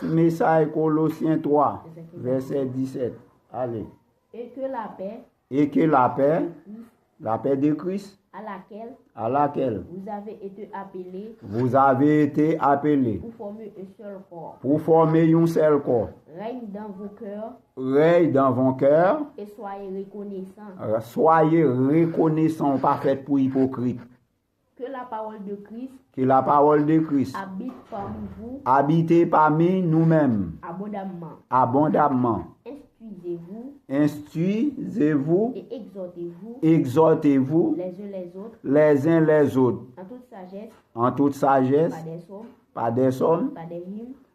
message Colossiens 3, verset 17. Allez. Et que la paix de Christ, à laquelle vous vous avez été appelés pour former un seul corps, règne dans vos cœurs, et soyez reconnaissants, pas fait pour hypocrite. Que la parole de Christ habite parmi nous-mêmes abondamment. Instruisez-vous et exhortez-vous les uns les autres en toute sagesse, par des psaumes,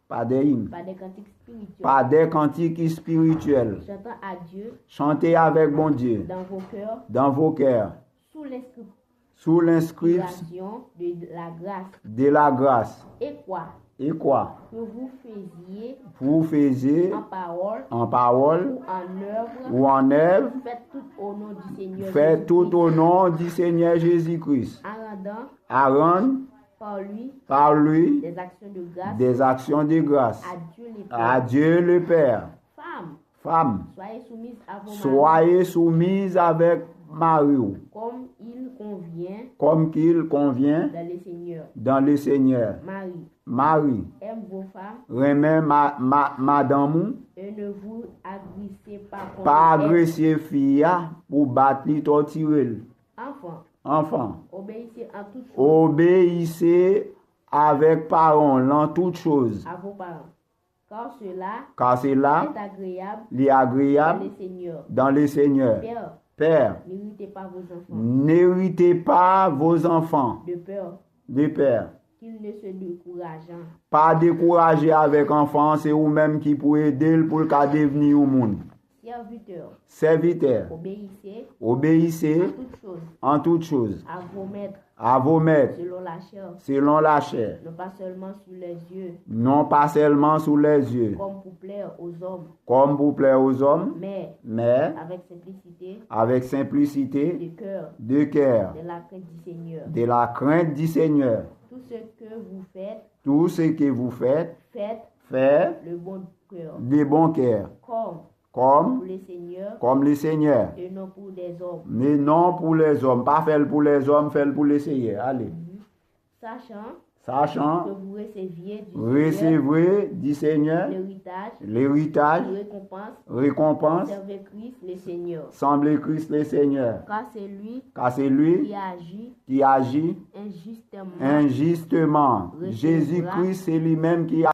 par des hymnes, par des cantiques spirituels, par des cantiques spirituels. chantant à Dieu Chantez avec bon Dieu dans vos cœurs, sous l'inscription de la grâce. Et quoi? Que vous faisiez en parole ou en œuvre, faites tout au nom du Seigneur Jésus-Christ, à rendre par lui des actions de grâce à Dieu le Père. Femmes, soyez soumises avec Marie, comme qu'il convient dans le Seigneur. Marie, aime vos femmes, remet madame, et ne vous agressez pas pas agresser fille pour battre torturer. Enfant, obéissez avec parole en toutes choses, à vos parents, car cela est agréable dans le Seigneur. Père, n'héritez pas vos enfants de peur. Qu'il ne se décourage. Pas décourager avec enfant, c'est vous-même qui pouvez aider pour qu'à devenir au monde. Serviteur, obéissez en toutes choses à vos maîtres selon la chair, non pas seulement sous les yeux, comme pour plaire aux hommes, mais avec simplicité de cœur, de la crainte du Seigneur. Tout ce que vous faites, faites de bon cœur, comme le Seigneur, mais non pour les hommes. Pas faire pour les hommes, faire pour le Seigneur. Allez. Sachant que vous recevrez du Seigneur l'héritage, récompense, semblez Christ le Seigneur. Car c'est lui qui agit injustement. Jésus-Christ, c'est lui-même qui